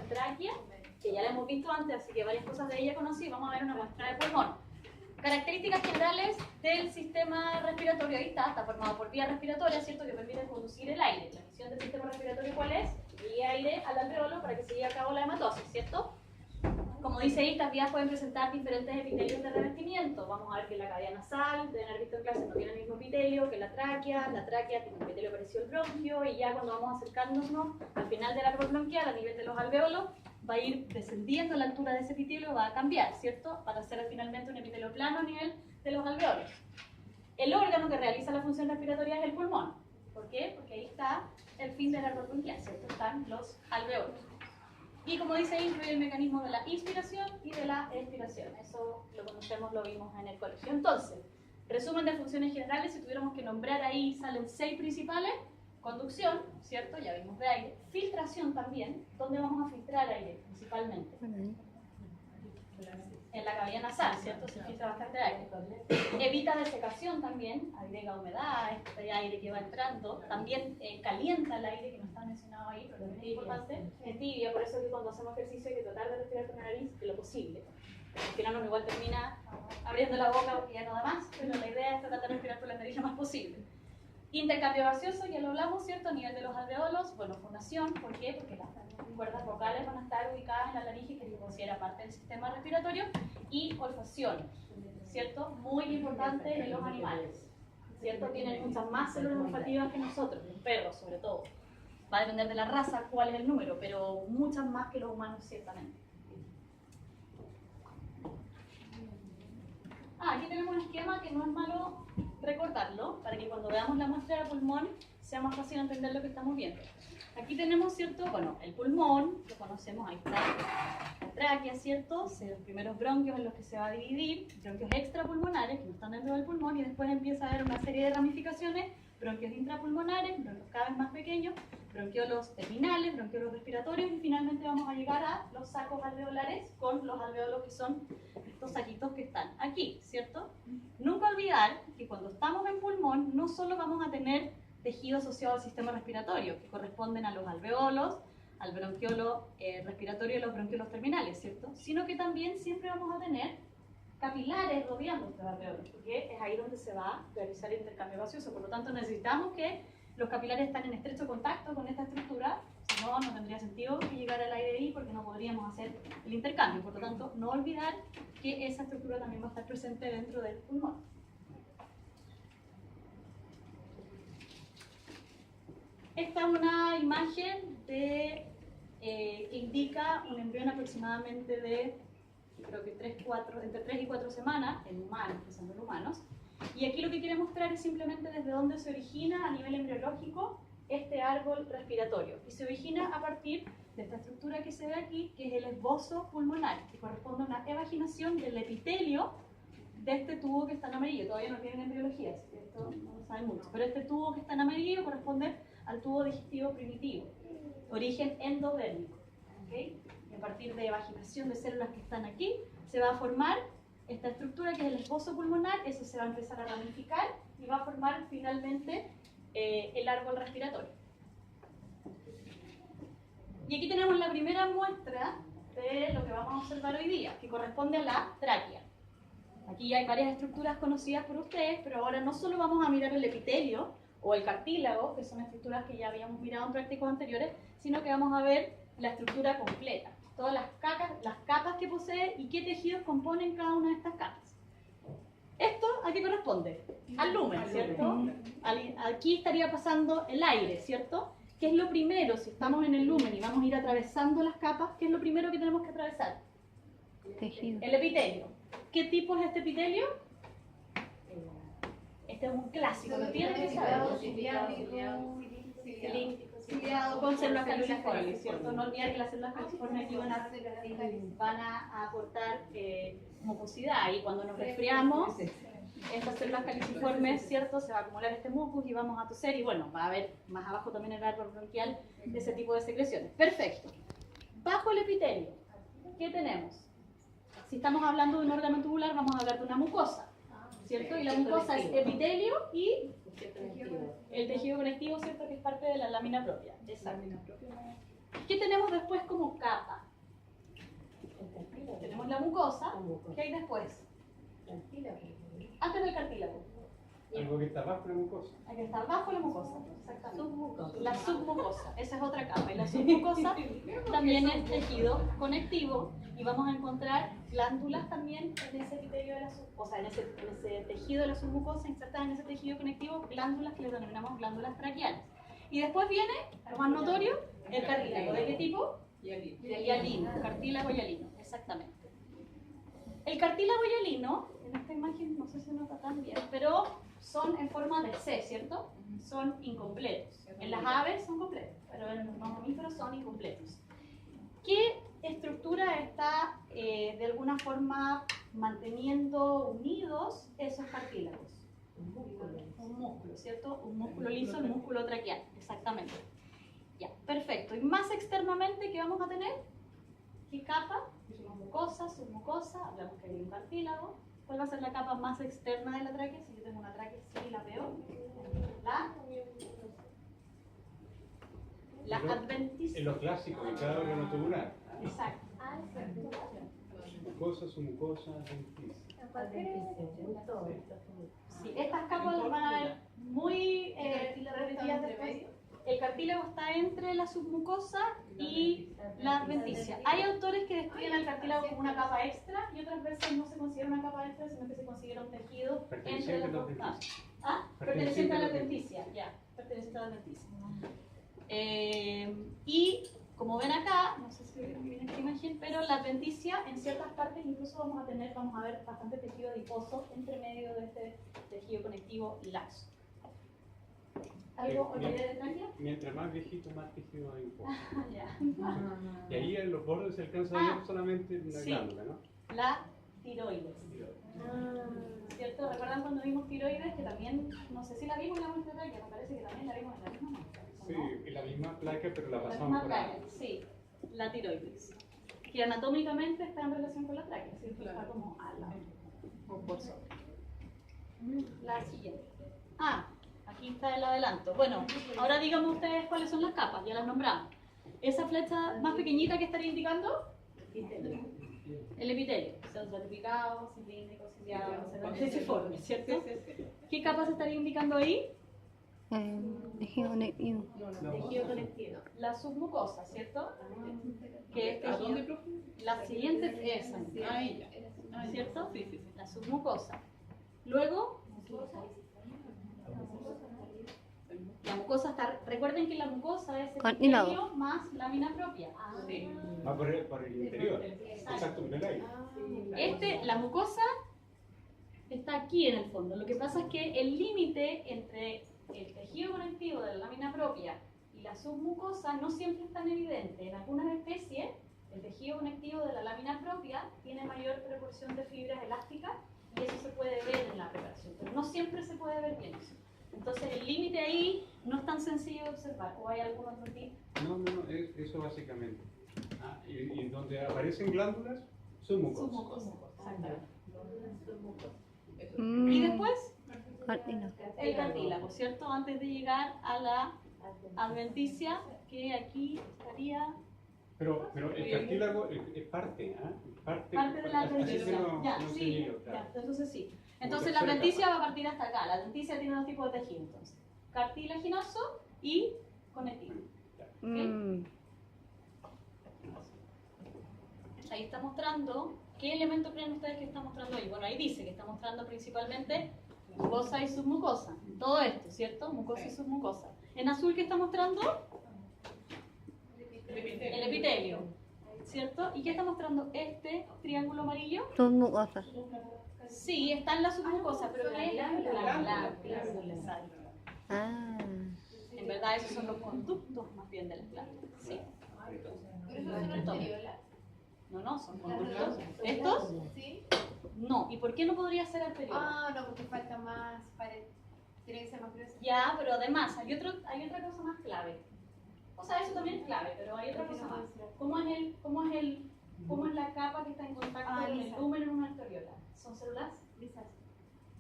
tráquea, que ya la hemos visto antes, así que varias cosas de ella conocí. Vamos a ver una muestra de pulmón. Características generales del sistema respiratorio. Ahí está formado por vías respiratorias, ¿cierto? Que permiten conducir el aire. La misión del sistema respiratorio, ¿cuál es? Enviar aire al alveolo para que se lleve a cabo la hematosis, ¿cierto? Como dice ahí, estas vías pueden presentar diferentes epitelios de revestimiento. Vamos a ver que la cavidad nasal, deben haber visto en clase, no tiene el mismo epitelio que la tráquea tiene un epitelio parecido al bronquio, y ya cuando vamos acercándonos al final del árbol bronquial, a nivel de los alvéolos, va a ir descendiendo la altura de ese epitelio, va a cambiar, ¿cierto? Para hacer finalmente un epitelio plano a nivel de los alvéolos. El órgano que realiza la función respiratoria es el pulmón. ¿Por qué? Porque ahí está el fin del árbol bronquial, ¿cierto? Están los alvéolos. Y como dice ahí, incluye el mecanismo de la inspiración y de la expiración. Eso lo conocemos, lo vimos en el colegio. Entonces, resumen de funciones generales, si tuviéramos que nombrar ahí, salen 6 principales. Conducción, ¿cierto? Ya vimos de aire. Filtración también. ¿Dónde vamos a filtrar aire principalmente? En la cavidad nasal, ¿cierto? Se filtra bastante aire. Evita desecación también, agrega humedad, este aire que va entrando. También calienta el aire, que no está mencionado ahí, pero es importante. Es tibia, por eso que cuando hacemos ejercicio hay que tratar de respirar con la nariz lo posible. Al final uno igual termina abriendo la boca porque ya no da más, pero la idea es tratar de respirar por la nariz lo más posible. Intercambio gaseoso, ya lo hablamos, ¿cierto? A nivel de los alveolos, bueno, fonación, ¿por qué? Porque las cuerdas vocales van a estar ubicadas en la laringe, que se considera parte del sistema respiratorio, y olfacción, ¿cierto? Muy importante en los animales, ¿cierto? Tienen muchas más células olfativas que nosotros, los perros sobre todo. Va a depender de la raza cuál es el número, pero muchas más que los humanos, ciertamente. Aquí tenemos un esquema que no es malo recordarlo, para que cuando veamos la muestra de pulmón sea más fácil entender lo que estamos viendo. Aquí tenemos, ¿cierto? Bueno, el pulmón, lo conocemos, ahí está la tráquea, ¿cierto? Los primeros bronquios en los que se va a dividir, bronquios extrapulmonares, que no están dentro del pulmón, y después empieza a haber una serie de ramificaciones, bronquios intrapulmonares, bronquios cada vez más pequeños, bronquiolos terminales, bronquiolos respiratorios, y finalmente vamos a llegar a los sacos alveolares con los alvéolos, que son estos saquitos que están aquí, ¿cierto? Nunca olvidar que cuando estamos en pulmón no solo vamos a tener tejido asociado al sistema respiratorio, que corresponden a los alvéolos, al bronquiolo respiratorio y los bronquiolos terminales, ¿cierto? Sino que también siempre vamos a tener capilares rodeando estos alvéolos, porque es ahí donde se va a realizar el intercambio gaseoso. Por lo tanto, necesitamos que los capilares estén en estrecho contacto con esta estructura, si no, no tendría sentido que llegara el aire ahí, porque no podríamos hacer el intercambio. Por lo tanto, no olvidar que esa estructura también va a estar presente dentro del pulmón. Esta es una imagen que indica un embrión aproximadamente de, creo que entre 3 y 4 semanas, en humanos, pensando en humanos. Y aquí lo que quiere mostrar es simplemente desde dónde se origina a nivel embriológico este árbol respiratorio. Y se origina a partir de esta estructura que se ve aquí, que es el esbozo pulmonar, que corresponde a una evaginación del epitelio de este tubo que está en amarillo. Todavía no tienen embriología, así que esto no lo saben mucho. Pero este tubo que está en amarillo corresponde al tubo digestivo primitivo, origen endodérmico. ¿Okay? Y a partir de evaginación de células que están aquí, se va a formar esta estructura que es el esbozo pulmonar. Eso se va a empezar a ramificar y va a formar finalmente el árbol respiratorio. Y aquí tenemos la primera muestra de lo que vamos a observar hoy día, que corresponde a la tráquea. Aquí hay varias estructuras conocidas por ustedes, pero ahora no solo vamos a mirar el epitelio o el cartílago, que son estructuras que ya habíamos mirado en prácticos anteriores, sino que vamos a ver la estructura completa, todas las capas que posee y qué tejidos componen cada una de estas capas. Esto ¿a qué corresponde? Al lumen, ¿cierto? Aquí estaría pasando el aire, ¿cierto? ¿Qué es lo primero? Si estamos en el lumen y vamos a ir atravesando las capas, ¿qué es lo primero que tenemos que atravesar? Tejido. El epitelio. ¿Qué tipo es este epitelio? Este es un clásico, lo tienen que saber. Cilíndrico, con células caliciformes, ¿cierto? No olvidar que las células caliciformes aquí van a aportar mucosidad, y cuando nos resfriamos, estas células caliciformes, ¿cierto? Se va a acumular este mucus y vamos a toser, y bueno, va a haber más abajo también el árbol bronquial de ese tipo de secreciones. Perfecto. Bajo el epitelio, ¿qué tenemos? Si estamos hablando de un órgano tubular, vamos a hablar de una mucosa, ¿cierto? Y la mucosa es epitelio y el tejido conectivo, ¿cierto? Que es parte de la lámina propia. Exacto. ¿Qué tenemos después como capa? ¿Qué hay después? Antes del cartílago. Algo que está bajo la mucosa. Aquí está abajo la mucosa, exactamente. La submucosa, esa es otra capa. Y la submucosa también es tejido conectivo y vamos a encontrar glándulas también en ese epitelio de la submucosa, en ese tejido de la submucosa, insertadas en ese tejido conectivo, glándulas que le denominamos glándulas traqueales. Y después viene, lo más notorio, el cartílago. ¿De qué tipo? Hialino, cartílago hialino, exactamente. El cartílago hialino, en esta imagen no sé si se nota tan bien, pero son en forma de C, ¿cierto? Son incompletos. En las aves son completos, pero en los mamíferos son incompletos. ¿Qué estructura está de alguna forma manteniendo unidos esos cartílagos? Un músculo, ¿cierto? Un músculo liso, el músculo traqueal, exactamente. Ya, perfecto. Y más externamente, ¿qué vamos a tener? ¿Qué capa? Mucosa, submucosa, hablamos que hay un cartílago. ¿Cuál va a ser la capa más externa de la tráquea? Si yo tengo una tráquea, sí la veo. La adventicia. Es lo clásico, de cada órgano tubular. Exacto. Mucosa, submucosa, adventicia. Sí, estas capas las van a ver muy repetidas después. El cartílago está entre la submucosa y la adventicia. Hay autores que describen el cartílago como una capa extra y otras veces no se considera una capa extra, sino que se considera un tejido entre las dos capas. ¿Ah? Perteneciente a la adventicia, ya, perteneciente a la adventicia. Y como ven acá, no sé si ven bien esta imagen, pero la adventicia en ciertas partes incluso vamos a ver bastante tejido adiposo entre medio de este tejido conectivo laxo. ¿Algo olvidé de tráquea? Mientras más viejito, más tejido adiposo. Ya. Y ahí en los bordes se alcanza a ver solamente una glándula, ¿no? La tiroides. ¿Cierto? ¿Recuerdan cuando vimos tiroides? Que también, no sé si la vimos en la muestra de tráquea, me parece que también la vimos en la misma muestra. Sí, en la misma placa, pero la La pasamos misma por tráquea, ahí. sí, la tiroides. Que anatómicamente está en relación con la tráquea, ¿cierto? Está como al lado, o por sobre. La siguiente. Aquí está el adelanto. Bueno, ahora díganme ustedes cuáles son las capas, ya las nombramos. Esa flecha más pequeñita que estaría indicando, el epitelio, certificado, cilíndrico, ciliado, ciliforme, ¿cierto? ¿Qué capas estaría indicando ahí? Tejido conectivo. Tejido conectivo. La submucosa, ¿cierto? Que es tejido. La siguiente es esa, ¿cierto? La submucosa. Luego, la mucosa está. Recuerden que la mucosa es el epitelio más lámina propia. Va por el interior. Exacto, por el aire. La mucosa está aquí en el fondo. Lo que pasa es que el límite entre el tejido conectivo de la lámina propia y la submucosa no siempre es tan evidente. En algunas especies, el tejido conectivo de la lámina propia tiene mayor proporción de fibras elásticas y eso se puede ver en la preparación, pero no siempre se puede ver bien eso. Entonces el límite ahí no es tan sencillo de observar. ¿O hay algún otro tip? No, eso básicamente. Y donde aparecen glándulas, submucosa. Submucosa, exactamente. Y después, el cartílago, ¿cierto? Antes de llegar a la adventicia, que aquí estaría... Pero el cartílago es parte, parte de la adventicia. Ya, entonces sí. Entonces la adventicia va a partir hasta acá. La adventicia tiene dos tipos de tejido, entonces. Cartilaginoso y conectivo. Ahí está mostrando, ¿qué elemento creen ustedes que está mostrando ahí? Bueno, ahí dice que está mostrando principalmente mucosa y submucosa. Todo esto, ¿cierto? Mucosa y submucosa. En azul, ¿qué está mostrando? El epitelio, ¿cierto? ¿Y qué está mostrando este triángulo amarillo? Submucosa. Sí, está en la submucosa, pero ¿qué es la glándula? En verdad, esos son los conductos más bien de las glándulas. Sí. No, son conductos. ¿Estos? No. ¿Y por qué no podría ser anterior? No, porque falta más, tiene que ser más grueso. Ya, pero además hay otra cosa más clave. O sea, eso también es clave, pero hay otra cosa más. ¿Cómo es la capa que está en contacto con el lumen en una arteriola? ¿Son células? Lisas.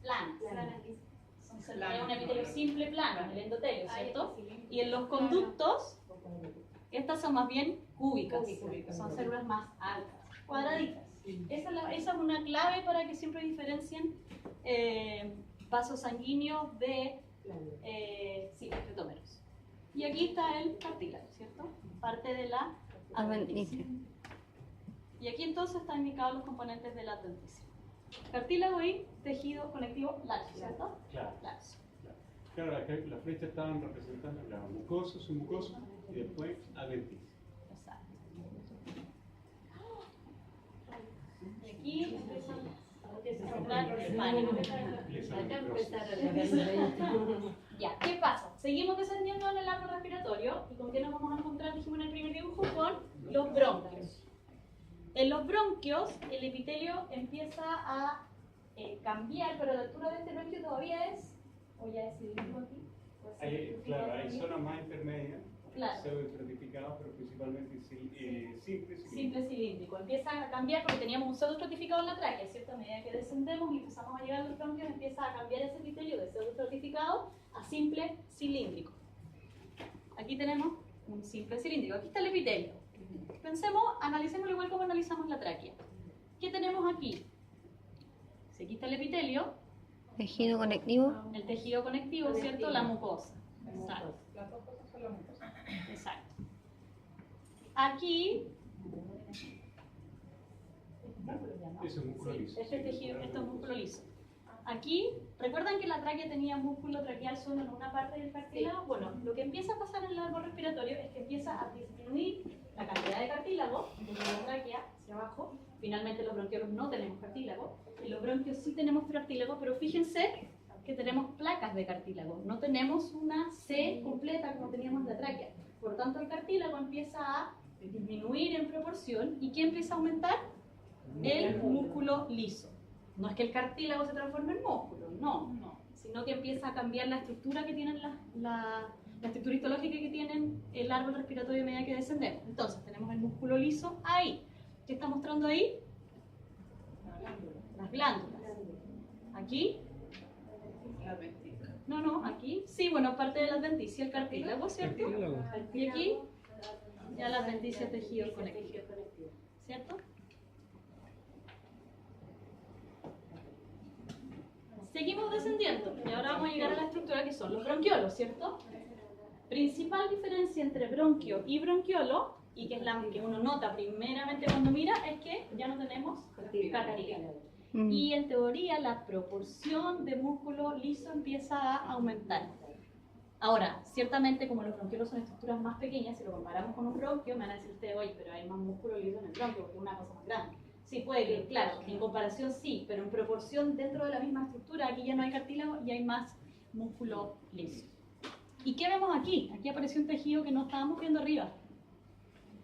Planas. lisas. Son células de un epitelio simple plano, el endotelio, ¿cierto? Y en los conductos, estas son más bien cúbicas. Son células más altas. cuadraditas. Esa es una clave para que siempre diferencien vasos sanguíneos de estretómeros. Y aquí está el cartílago, ¿cierto? Parte de la adventicia. Y aquí entonces están indicados los componentes de la adventicia. Cartílago y tejido conectivo laxo, ¿cierto? Claro. Laxo. Claro, acá las flechas estaban representando la mucosa, submucosa y después adventicia. Exacto. Y aquí empiezan a entrar el pánico. Ya, ¿qué pasa? Seguimos descendiendo en el árbol respiratorio y ¿con qué nos vamos a encontrar? Dijimos en el primer dibujo con los bronquios. En los bronquios el epitelio empieza a cambiar, pero la altura de este bronquio todavía es, o ya es cilíndrico aquí. Claro, hay zonas más intermedias, Claro. pseudoestratificadas, pero principalmente simple. Simple cilíndrico. Empieza a cambiar porque teníamos un pseudoestratificado en la tráquea, ¿cierto? A medida que descendemos y empezamos a llegar a los bronquios, empieza a cambiar ese epitelio de pseudoestratificado a simple cilíndrico. Aquí tenemos un simple cilíndrico. Aquí está el epitelio. Pensemos, analicémoslo igual como analizamos la tráquea. ¿Qué tenemos aquí? Si aquí está el epitelio, Tejido conectivo. el tejido conectivo, ¿cierto? La mucosa. Exacto. Exacto. Aquí, Eso es músculo liso. este tejido, esto es músculo liso. Aquí, ¿recuerdan que la tráquea tenía músculo traqueal solo en una parte del cartílago? Bueno, lo que empieza a pasar en el árbol respiratorio es que empieza a disminuir la cantidad de cartílago desde la tráquea hacia abajo. Finalmente los bronquiolos no tenemos cartílago. En los bronquios sí tenemos cartílago, pero fíjense que tenemos placas de cartílago. No tenemos una C completa como teníamos en la tráquea. Por lo tanto, el cartílago empieza a disminuir en proporción. ¿Y qué empieza a aumentar? El músculo liso. No es que el cartílago se transforme en músculo, no. Sino que empieza a cambiar la estructura que tienen la estructura histológica que tienen el árbol respiratorio a medida que descendemos. Entonces, tenemos el músculo liso ahí. ¿Qué está mostrando ahí? Las glándulas. Aquí. No, aquí. Sí, bueno, parte de la adventicia, el cartílago, ¿cierto? Y aquí, ya la adventicia tejido conectivo. ¿Cierto? Seguimos descendiendo y ahora vamos a llegar a la estructura que son los bronquiolos, ¿cierto? Principal diferencia entre bronquio y bronquiolo, y que es la que uno nota primeramente cuando mira, es que ya no tenemos cartílago. Y en teoría la proporción de músculo liso empieza a aumentar. Ahora, ciertamente como los bronquiolos son estructuras más pequeñas, si lo comparamos con un bronquio, me van a decir ustedes, oye, pero hay más músculo liso en el bronquio porque es una cosa más grande. Sí, puede que, claro, en comparación sí, pero en proporción dentro de la misma estructura, aquí ya no hay cartílago y hay más músculo liso. ¿Y qué vemos aquí? Aquí apareció un tejido que no estábamos viendo arriba.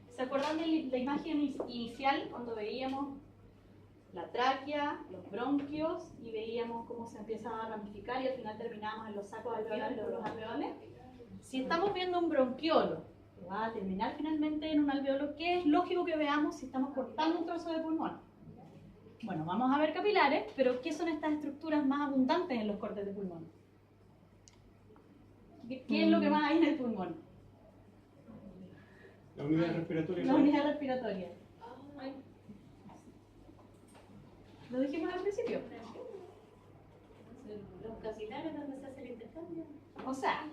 ¿Se acuerdan de la imagen inicial cuando veíamos la tráquea, los bronquios y veíamos cómo se empiezan a ramificar y al final terminamos en los sacos alveolares o los alveoles? Si estamos viendo un bronquiolo que va a terminar finalmente en un alveolo, ¿qué es lógico que veamos si estamos cortando un trozo de pulmón? Bueno, vamos a ver capilares, pero ¿qué son estas estructuras más abundantes en los cortes de pulmón? ¿Qué es lo que más hay en el pulmón? La unidad respiratoria. La unidad respiratoria. Lo dijimos al principio. Los capilares donde se hace el intercambio. O sea,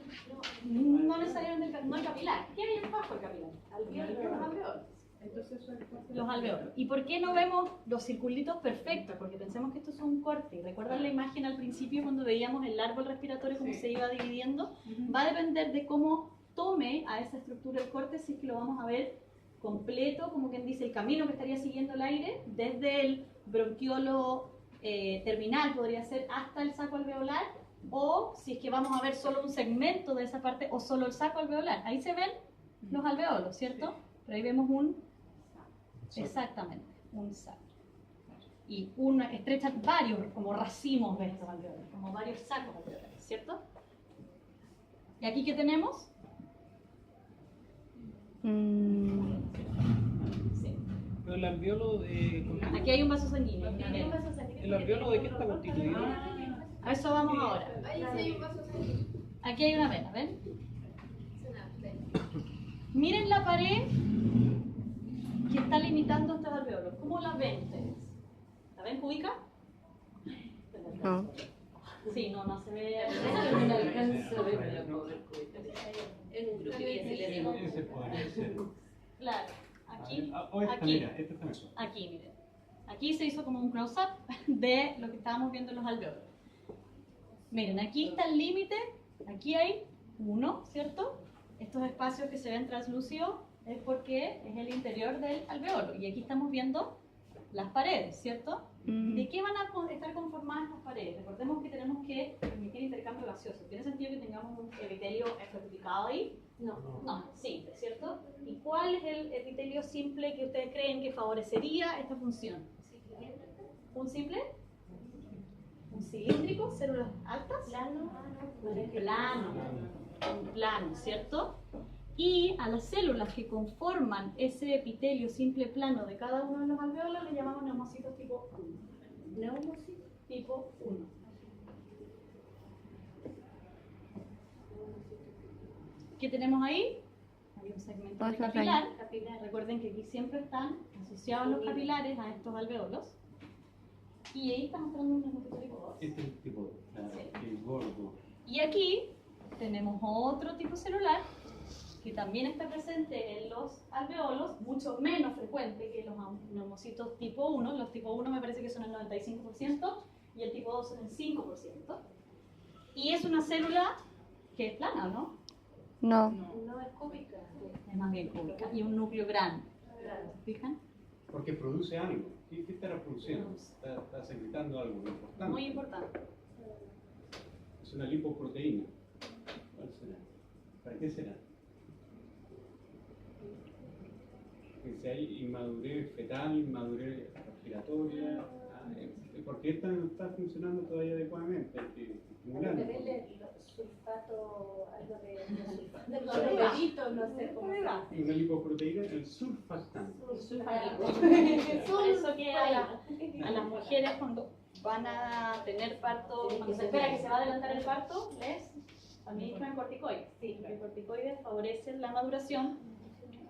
no necesariamente no hay capilar. ¿Qué hay bajo el capilar? Los alveolos. Los alveolos. ¿Y por qué no vemos los circulitos perfectos? Porque pensemos que esto es un corte. ¿Recuerdan la imagen al principio cuando veíamos el árbol respiratorio cómo se iba dividiendo? Va a depender de cómo tome a esa estructura el corte, si es que lo vamos a ver completo, como quien dice, el camino que estaría siguiendo el aire, desde el bronquiolo terminal podría ser hasta el saco alveolar, o si es que vamos a ver solo un segmento de esa parte o solo el saco alveolar. Ahí se ven los alveolos, ¿cierto? Pero ahí vemos un, exactamente, un saco. Y estrechan varios, como racimos de estos alveolos, como varios sacos alveolares, ¿cierto? ¿Y aquí qué tenemos? Sí. Pero el alveolo de... Aquí hay un vaso sanguíneo. ¿El alveolo de qué está constituido? A eso vamos ahora. Ahí sí hay un vaso sanguíneo. Aquí hay una vena, ¿ven? Es una vena. Miren la pared que está limitando estos alveolos? ¿Cómo la ven ustedes? ¿La ven cúbica? No. Sí, no se ve. No alcanzo a ver, me lo puedo ver cubierta. En un grupo y así le digo. Ese podría ser. Claro, aquí, O esta, aquí. mira, esta está mejor. aquí, miren. Aquí se hizo como un close-up de lo que estábamos viendo en los alveolos. Miren, aquí está el límite, aquí hay 1, ¿cierto? Estos espacios que se ven translúcidos es porque es el interior del alveolo. Y aquí estamos viendo las paredes, ¿cierto? ¿De qué van a estar conformadas estas paredes? Recordemos que tenemos que permitir intercambio gaseoso. ¿Tiene sentido que tengamos un epitelio estratificado ahí? No, simple, ¿cierto? ¿Y cuál es el epitelio simple que ustedes creen que favorecería esta función? ¿Un simple? ¿Un cilíndrico? ¿Células altas? Un plano, ¿cierto? Y a las células que conforman ese epitelio simple plano de cada uno de los alveolos le llamamos neumocitos tipo 1. Neumocitos tipo 1. ¿Qué tenemos ahí? Hay un segmento de capilar. Recuerden que aquí siempre están asociados los capilares a estos alveolos. Y ahí está mostrando un neumocito tipo 2. Este es el tipo 2, claro, el gordo. Y aquí tenemos otro tipo celular que también está presente en los alveolos, mucho menos frecuente que los neumocitos tipo 1. Los tipo 1 me parece que son el 95% y el tipo 2 son el 5%. Y es una célula que es plana, ¿no? No. No es cúbica. Es más bien cúbica y un núcleo grande. ¿Se fijan? Porque produce algo. ¿Qué estará produciendo? Está secretando algo importante. Muy importante. Es una lipoproteína. ¿Cuál será? ¿Para qué será? Que si hay inmadurez fetal, inmadurez respiratoria, porque esta no está funcionando todavía adecuadamente, hay que estimularla. Sulfato, algo de los bebitos, no sé cómo se llama. Una lipoproteína, el surfactante. Por eso que a las mujeres cuando van a tener parto, cuando se espera que se va a adelantar el parto, les administran corticoides. Sí, los corticoides favorecen la maduración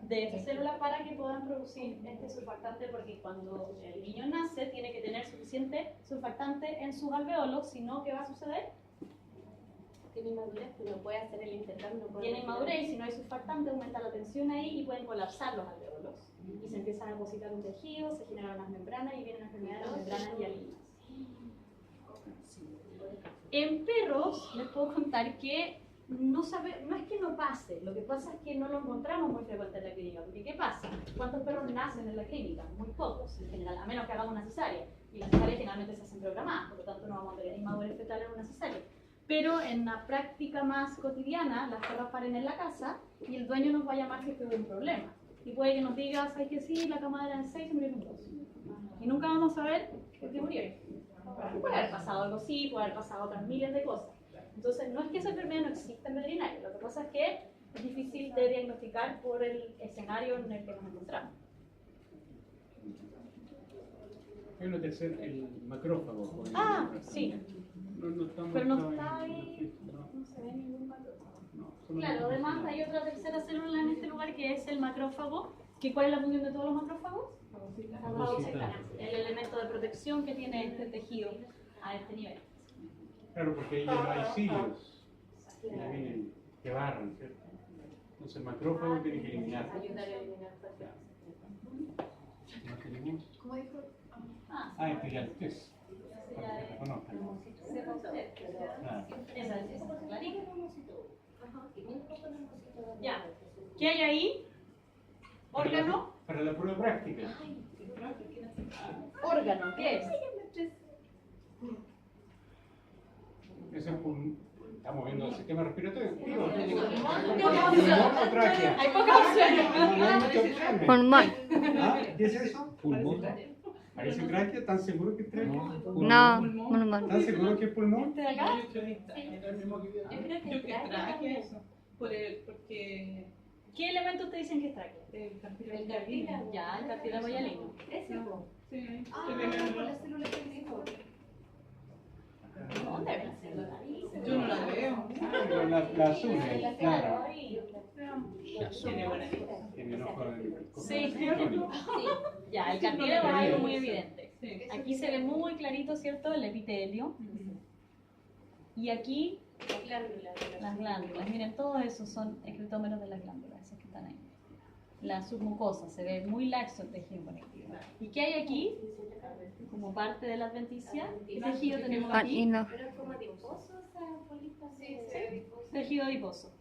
de estas células para que puedan producir este surfactante, porque cuando el niño nace tiene que tener suficiente surfactante en sus alveolos, si no, ¿qué va a suceder? Tiene inmadurez, pero puede hacer el intercambio. Tiene inmadurez y si no hay surfactante aumenta la tensión ahí y pueden colapsar los alveolos. Y se empiezan a depositar un tejido, se generan unas membranas y vienen enfermedades de las membranas hialinas. En perros les puedo contar que no es que no pase, lo que pasa es que no lo encontramos muy frecuente en la clínica. Porque ¿qué pasa? ¿Cuántos perros nacen en la clínica? Muy pocos en general, a menos que hagamos una cesárea. Y las cesáreas generalmente se hacen programadas, por lo tanto no vamos a tener inmadurez fetal en una cesárea. Pero en la práctica más cotidiana, las perras paren en la casa y el dueño nos va a llamar si es que hubo un problema. Y puede que nos diga, ¿sabes que sí? La cama eran 6 y murieron 2. Y nunca vamos a ver por qué murieron. Puede haber pasado algo así, puede haber pasado otras miles de cosas. Entonces, no es que esa enfermedad no exista en veterinario, lo que pasa es que es difícil de diagnosticar por el escenario en el que nos encontramos. Hay una tercera, el macrófago. por Ah, ejemplo. sí. Pero no está ahí, no se ve ningún macrófago. Claro, además hay otra tercera célula en este lugar que es el macrófago. ¿Cuál es la función de todos los macrófagos? Fagocitar. El elemento de protección que tiene este tejido a este nivel. Claro, porque ahí ya no hay cilios que barran, ¿cierto? Entonces el macrófago tiene que eliminar. Ayudar a eliminar ¿No tenemos? ¿Cómo dijo? Este ya el test. Bueno, Sepa usted. claro. Esa es clarita. Ya. ¿Qué hay ahí? ¿Órgano? Para la prueba práctica. ¿Órgano? ¿Qué es? Ese es estamos viendo el sistema respiratorio. Digo, Hay pulmón o tráquea. pocas opciones. No hay muchas opciones. Pulmón. ¿Ah? ¿Qué es eso? Pulmón. ¿Parece tráquea? ¿Están seguros que es tráquea? No, pulmón. ¿Están seguros que es pulmón? ¿Este de acá? Yo creo que traje eso. Porque ¿Qué elementos te dicen que es tráquea? el cartílago. Ya, el cartílago hialino. Ese no. Sí. Por la célula que dijo. ¿Dónde ves la célula? Yo no la veo. La azul, claro. Tiene enojo Sí, sí. Ya, el cartílago es algo muy evidente. Aquí se ve muy clarito, ¿cierto? El epitelio. Y aquí las glándulas. Miren, todos esos son excretómeros de las glándulas, esos que están ahí. La submucosa, se ve muy laxo el tejido conectivo. ¿Y qué hay aquí? Como parte de la adventicia, ¿qué tejido tenemos aquí? No. Pero es como adiposo, o sea, bolitas de... Tejido adiposo.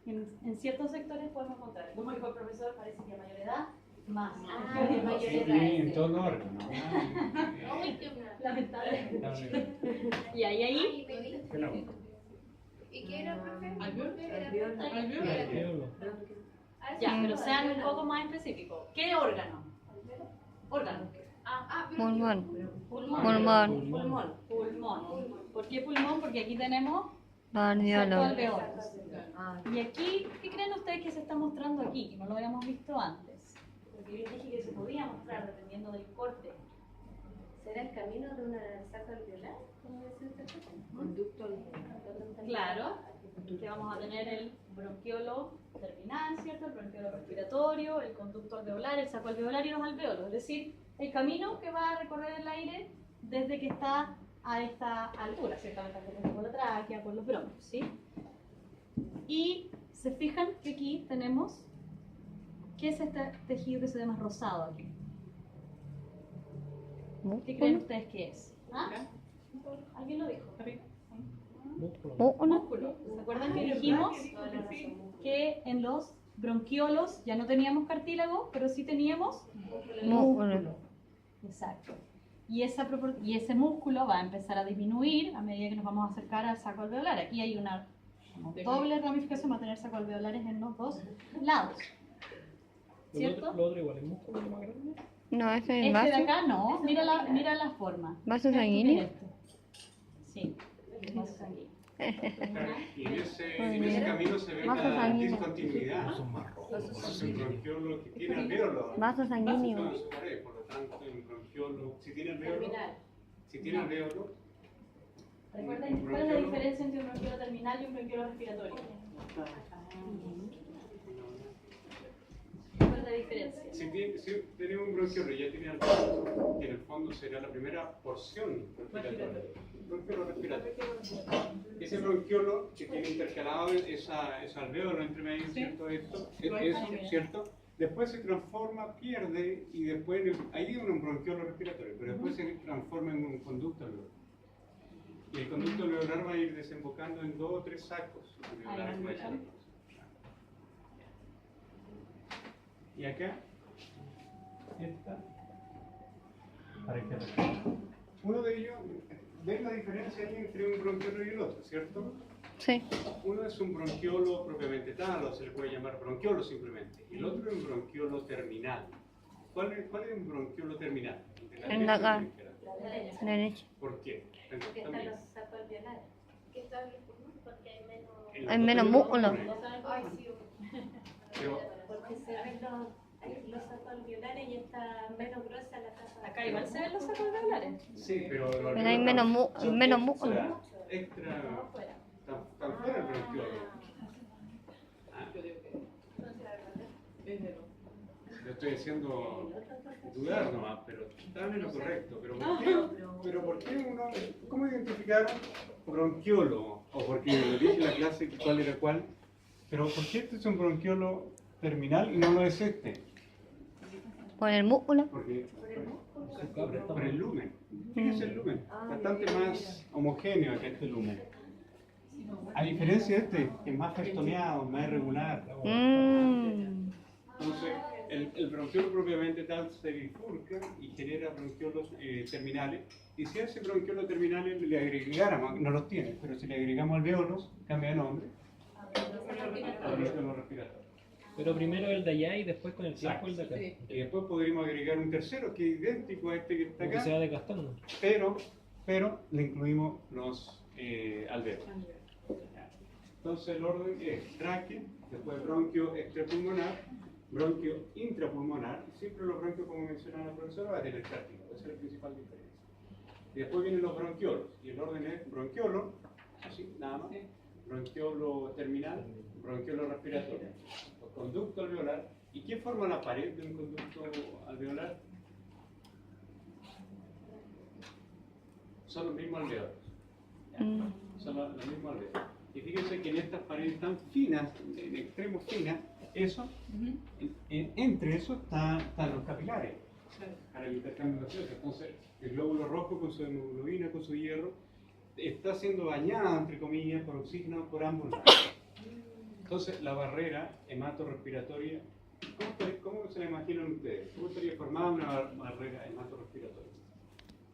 En ciertos sectores podemos encontrar. Como dijo el profesor, parece que a mayor edad, más. Ah, Tejido mayor adiposo. Sí, en todo el órgano. Ay, qué Lamentable. Lamentablemente. Y ahí, ¿Y qué era, profe? Alveolo. ya, pero sean un poco más específicos. ¿Qué órgano? Órgano. Pulmón. Pulmón. Pulmón. Pulmón. ¿Por qué pulmón? Porque aquí tenemos Alveolo. alveolos. Y aquí, ¿qué creen ustedes que se está mostrando aquí? Que no lo habíamos visto antes. Porque yo les dije que se podía mostrar dependiendo del corte. ¿Será el camino de una saca alveolar? ¿Cómo decía usted? Conducto Claro, que vamos a tener el bronquiolo terminal, ¿cierto? El bronquiolo respiratorio, el conducto alveolar, el saco alveolar y los alveolos. Es decir, el camino que va a recorrer el aire desde que está a esta altura, ciertamente por la tráquea, por los bronquios, ¿sí? Y se fijan que aquí tenemos, ¿qué es este tejido que se ve más rosado aquí? ¿Qué creen ustedes que es? ¿Ah? ¿Alguien lo dijo? Músculo. Músculo. ¿Se acuerdan que dijimos que en los bronquiolos ya no teníamos cartílago, pero sí teníamos Músculo. Exacto. Y ese músculo va a empezar a disminuir a medida que nos vamos a acercar al saco alveolar. Aquí hay una doble ramificación, va a tener saco alveolares en los dos lados. ¿Cierto? Lo otro igual, el músculo más grande. No, ese es el Este de vaso. acá no, mira la forma. ¿Vaso Mira sanguíneo? esto. Sí, el vaso sanguíneo. Y en ese camino se ve Vaso la sanguíneo. discontinuidad. Es un bronquiolo que tiene alveolo. Vaso sanguíneo. En su pared, por lo tanto, el bronquiolo, si tiene alveolo, Terminal. si tiene alveolo, Recuerden, ¿cuál es la diferencia entre un bronquiolo terminal y un bronquiolo respiratorio? ¿Cuál es la diferencia? si tiene un bronquiolo y ya tiene alveolo, que en el fondo será la primera porción respiratoria. Bronquiolo respiratorio. Ese bronquiolo que tiene intercalado esa alveolo entre medio, ¿cierto? Eso, ¿cierto? Después se transforma, pierde y después ahí hay un bronquiolo respiratorio, pero después se transforma en un conducto alveolar. Y el conducto alveolar va a ir desembocando en 2 o 3 sacos alveolares, como decíamos. Y acá, esta, para que uno de ellos, ¿ven la diferencia ahí entre un bronquiolo y el otro, cierto? Sí. Uno es un bronquiolo propiamente tal, o se le puede llamar bronquiolo simplemente. Y el otro es un bronquiolo terminal. ¿Cuál es un bronquiolo terminal? En la acá. Derecha. ¿Por qué? Porque También. están los sacos alveolares. ¿Qué está el pulmón? Porque hay menos... En los Hay menos otros músculo. pulmones, Ay, sí. pero Porque se ven los sacos alveolares y está menos gruesa la capa. Acá igual se ven los sacos alveolares. sí, pero los Pero hay menos son menos extra- músculo. Extra, No, afuera. tan fuera el bronquiolo. Ah, yo estoy haciendo dudar nomás, pero están en lo correcto. Pero ¿por qué uno, cómo identificar bronquiolo? O porque le dije en la clase que cuál era cuál. Pero ¿por qué este es un bronquiolo terminal y no lo es este? Por el músculo. Porque por el lumen. Fíjense el lumen, bastante más homogéneo que este lumen. A diferencia de este, que es más festoneado, más irregular. Entonces, el bronquiolo propiamente tal se bifurca y genera bronquiolos terminales. Y si a ese bronquiolo terminal le agregáramos, no los tiene, pero si le agregamos alveolos, cambia de nombre. Al bronquiolo respiratorio. Pero primero el de allá y después con el tiempo el de acá. Y después podríamos agregar un tercero que es idéntico a este que está Porque acá, se va desgastando. pero le incluimos los alveolos. Entonces el orden es tráquea, después bronquio extrapulmonar, bronquio intrapulmonar, y siempre los bronquios, como mencionaba la profesora, va a tener cartílago, esa es la principal diferencia. Y después vienen los bronquiolos, y el orden es bronquiolo, así, nada más, bronquiolo terminal, bronquiolo respiratorio, conducto alveolar. ¿Y qué forma la pared de un conducto alveolar? Son los mismos alveolos. Son los mismos alveolos. Y fíjense que en estas paredes tan finas, en extremos finas, eso, entre eso están los capilares para el intercambio de gaseosas. Entonces, el glóbulo rojo con su hemoglobina, con su hierro, está siendo bañado, entre comillas, por oxígeno por ambos lados. Entonces, la barrera hematorrespiratoria, ¿cómo se la imaginan ustedes? ¿Cómo estaría formada una barrera hematorrespiratoria?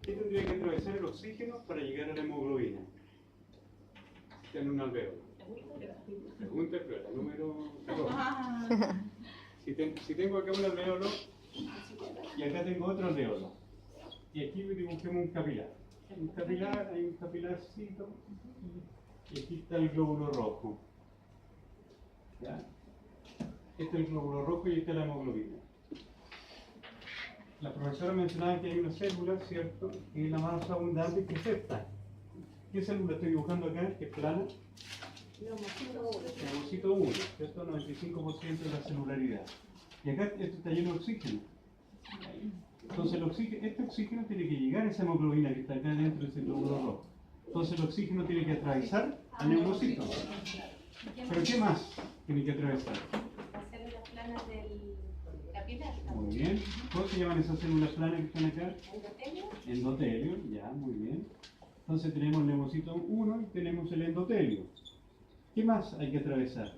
¿Qué tendría que atravesar el oxígeno para llegar a la hemoglobina? En un alveolo. Pregunta prueba, número 2. Si tengo acá un alveolo y acá tengo otro alveolo, y aquí dibujemos un capilar. Hay un capilarcito, y aquí está el glóbulo rojo. ¿Ya? Este es el glóbulo rojo y esta es la hemoglobina. La profesora mencionaba que hay una célula, ¿cierto? Que es la más abundante, que es esta. ¿Qué célula estoy dibujando acá? Que es plana. Leucocito 1, ¿cierto? 95% de la celularidad. Y acá esto está lleno de oxígeno. Entonces este oxígeno tiene que llegar a esa hemoglobina que está acá dentro de ese glóbulo rojo. Entonces el oxígeno tiene que atravesar al neumocito. ¿Pero qué más tiene que atravesar? Las células planas del capilar. Muy bien. ¿Cómo se llaman esas células planas que están acá? Endotelio. Endotelio, ya, muy bien. Entonces tenemos el neumocito 1 y tenemos el endotelio. ¿Qué más hay que atravesar?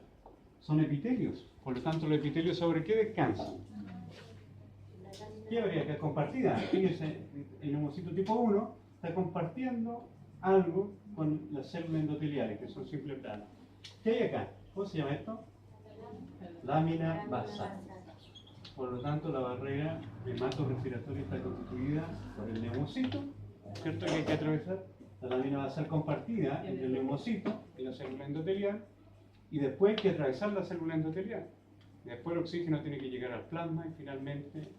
Son epitelios. Por lo tanto, los epitelios, ¿sobre qué descansan? ¿Qué habría que compartida? Fíjense, el neumocito tipo 1 está compartiendo algo con las células endoteliales, que son simples planos. ¿Qué hay acá? ¿Cómo se llama esto? Lámina basal. Por lo tanto, la barrera hematorrespiratoria está constituida por el neumocito, ¿cierto? Que hay que atravesar. La lámina basal compartida entre el neumocito y la célula endotelial, y después hay que atravesar la célula endotelial. Después el oxígeno tiene que llegar al plasma y finalmente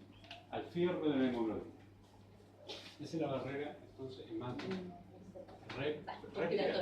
al fierro de la hemoglobina. Esa es la barrera, entonces, hematorrespiratoria.